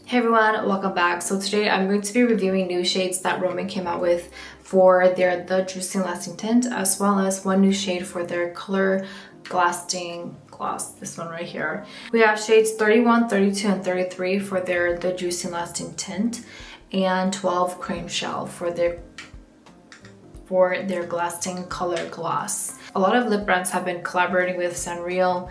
Hey everyone, welcome back. So today I'm going to be reviewing new shades that ROMAND came out with for their The Juicy Lasting Tint, as well as one new shade for their Color Lasting Gloss, this one right here. We have shades 31, 32, and 33 for their The Juicy Lasting Tint, and 12 Cream Shell for their Lasting Color Gloss. A lot of lip brands have been collaborating with SANRIO,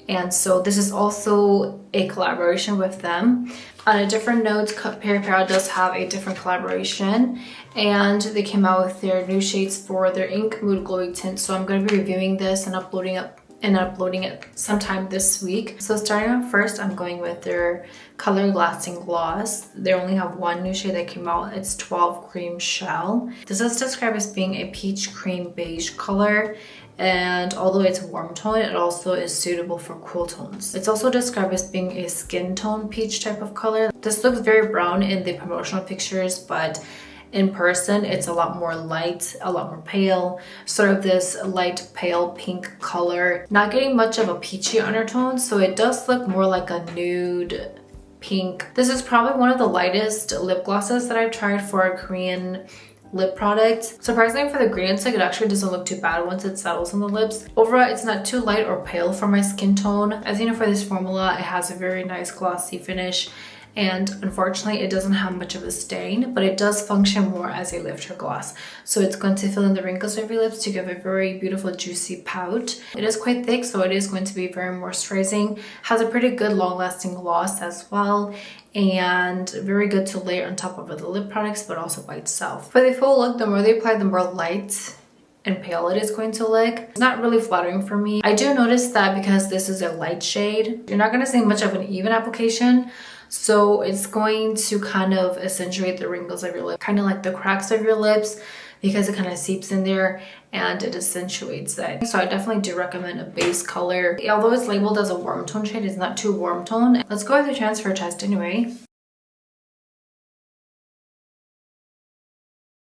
and so this is also a collaboration with them. On a different note, Peripera does have a different collaboration, and they came out with their new shades for their Ink Mood Glowy Tint. So I'm going to be reviewing this and uploading it sometime this week. So starting off first, I'm going with their Color Lasting Gloss. They only have one new shade that came out. It's 12 Cream Shell. This is described as being a peach cream beige color, and although it's warm tone, it also is suitable for cool tones. It's also described as being a skin tone peach type of color. This looks very brown in the promotional pictures, but in person it's a lot more light, a lot more pale, sort of this light pale pink color. Not getting much of a peachy undertone, so it does look more like a nude pink. This is probably one of the lightest lip glosses that I've tried for a Korean lip product. Surprisingly, for the ingredients, it actually doesn't look too bad once it settles on the lips. Overall, it's not too light or pale for my skin tone. As you know, for this formula, it has a very nice glossy finish, and unfortunately it doesn't have much of a stain, but it does function more as a lifter gloss. So it's going to fill in the wrinkles of your lips to give a very beautiful juicy pout. It is quite thick, so it is going to be very moisturizing. Has a pretty good long-lasting gloss as well, and very good to layer on top of the lip products, but also by itself. For the full look, the more they apply, the more light and pale it is going to look. It's not really flattering for me. I do notice that because this is a light shade, you're not going to see much of an even application, so it's going to kind of accentuate the wrinkles of your lip, kind of like the cracks of your lips, because it kind of seeps in there and it accentuates it. So I definitely do recommend a base color. Although it's labeled as a warm tone shade, it's not too warm tone. Let's go with the transfer test anyway.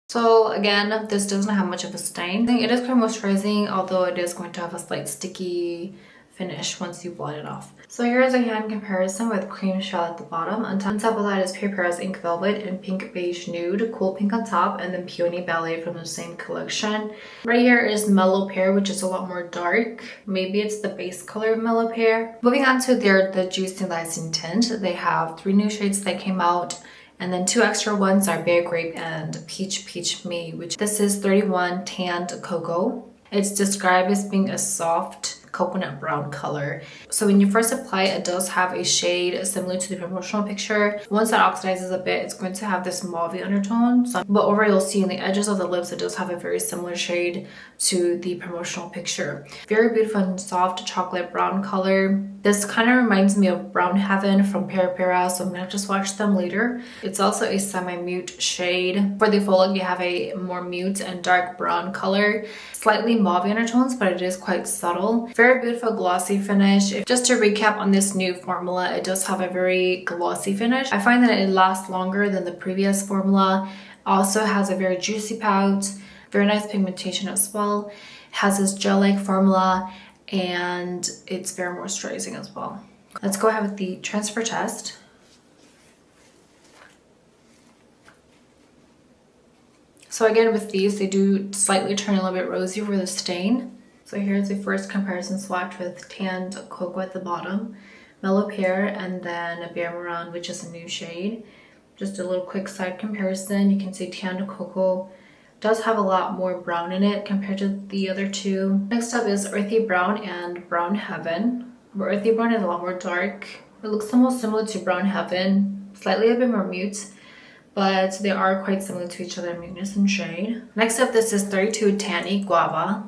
So again, this doesn't have much of a stain. It is quite moisturizing, although it is going to have a slight sticky finish once you blot it off. So here is a hand comparison with Cream Shell at the bottom. On top of that is Peripera's Ink Velvet in Pink Beige Nude, Cool Pink on top, and then Peony Ballet from the same collection. Right here is Mellow Pear, which is a lot more dark. Maybe it's the base color of Mellow Pear. Moving on to The Juicy Lasting Tint, they have 3 new shades that came out, and then 2 extra ones are Berry Grape and Peach Me, which this is 31 Tanned Cocoa. It's described as being a soft coconut brown color. So when you first apply it, it does have a shade similar to the promotional picture. Once that oxidizes a bit, it's going to have this mauve undertone. But over, you'll see in the edges of the lips, it does have a very similar shade to the promotional picture. Very beautiful and soft chocolate brown color. This kind of reminds me of Brown Heaven from Peripera, so I'm gonna just watch them later. It's also a semi-mute shade. For the full look, you have a more mute and dark brown color. Slightly mauve undertones, but it is quite subtle. Very beautiful glossy finish. Just to recap on this new formula, it does have a very glossy finish. I find that it lasts longer than the previous formula. Also has a very juicy pout, very nice pigmentation as well. It has this gel-like formula, and it's very moisturizing as well. Let's go ahead with the transfer test. So again, with these, they do slightly turn a little bit rosy for the stain. So here's the first comparison swatch with Tanned Cocoa at the bottom, Mellow Pear, and then Bear Marron, which is a new shade. Just a little quick side comparison. You can see Tanned Cocoa does have a lot more brown in it compared to the other 2. Next up is Earthy Brown and Brown Heaven, where Earthy Brown is a lot more dark. It looks almost similar to Brown Heaven, slightly a bit more mute, but they are quite similar to each other in muteness and shade. Next up, this is 32 Tanny Guava,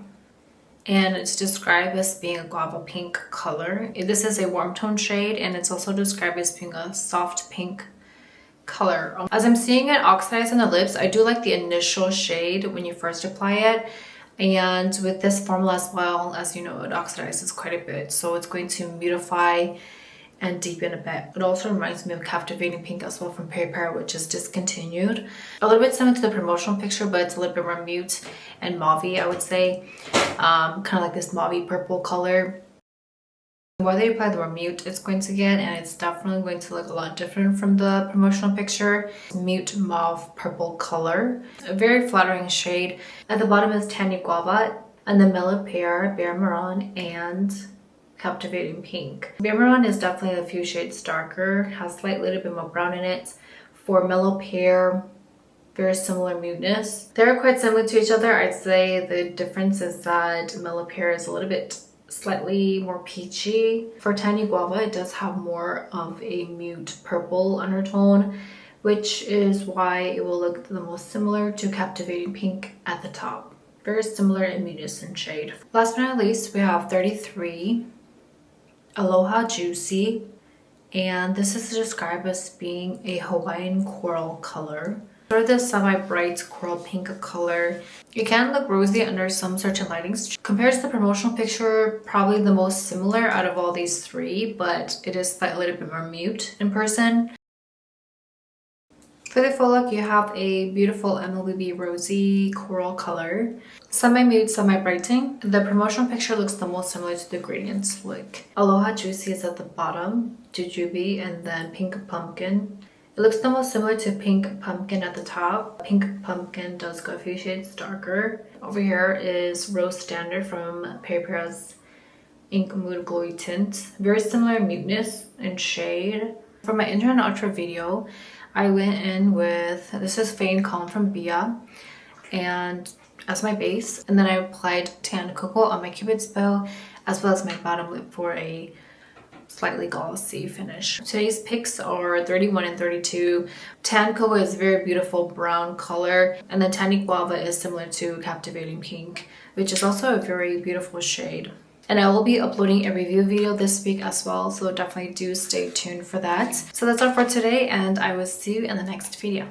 and it's described as being a guava pink color. This is a warm tone shade, and it's also described as being a soft pink color. As I'm seeing it oxidize on the lips, I do like the initial shade when you first apply it, and with this formula as well, as you know, it oxidizes quite a bit, so it's going to mutify and deepen a bit. It also reminds me of Captivating Pink as well from Peripera, which is discontinued. A little bit similar to the promotional picture, but it's a little bit more mute and mauve-y, I would say. Kind of like this mauve purple color. Whether you apply the more mute it's going to get, and it's definitely going to look a lot different from the promotional picture. Mute mauve purple color, a very flattering shade. At the bottom is Tanny Guava, and the middle pair, Bare Maroon and Captivating Pink. Bare Maroon is definitely a few shades darker, has slightly little bit more brown in it. For Mellow Pear, very similar muteness. They're quite similar to each other. I'd say the difference is that Mellow Pear is a little bit slightly more peachy. For Tanny Guava, it does have more of a mute purple undertone, which is why it will look the most similar to Captivating Pink at the top. Very similar in muteness and shade. Last but not least, we have 33 Aloha Juicy, and this is described as being a Hawaiian coral color. Sort of this semi-bright coral pink color. It can look rosy under some certain lightings. Compared to the promotional picture, probably the most similar out of all these three, but it is slightly a little bit more mute in person. For the full look, you have a beautiful MLBB rosy coral color. Semi-mute, semi-brighting. The promotional picture looks the most similar to the ingredients. Like Aloha Juicy is at the bottom, Jujube, and then Pink Pumpkin. It looks the most similar to Pink Pumpkin at the top. Pink Pumpkin does go a few shades darker. Over here is Rose Standard from Peripera's Ink Mood Glowy Tint. Very similar muteness and shade. For my intro and outro video, I went in with, this is FEIGN Calm from BBIA, and as my base, and then I applied Tan Coco on my Cupid's bow, as well as my bottom lip for a slightly glossy finish. Today's picks are 31 and 32. Tan Coco is a very beautiful brown color, and then Tanny Guava is similar to Captivating Pink, which is also a very beautiful shade. And I will be uploading a review video this week as well, so definitely do stay tuned for that. So that's all for today, and I will see you in the next video.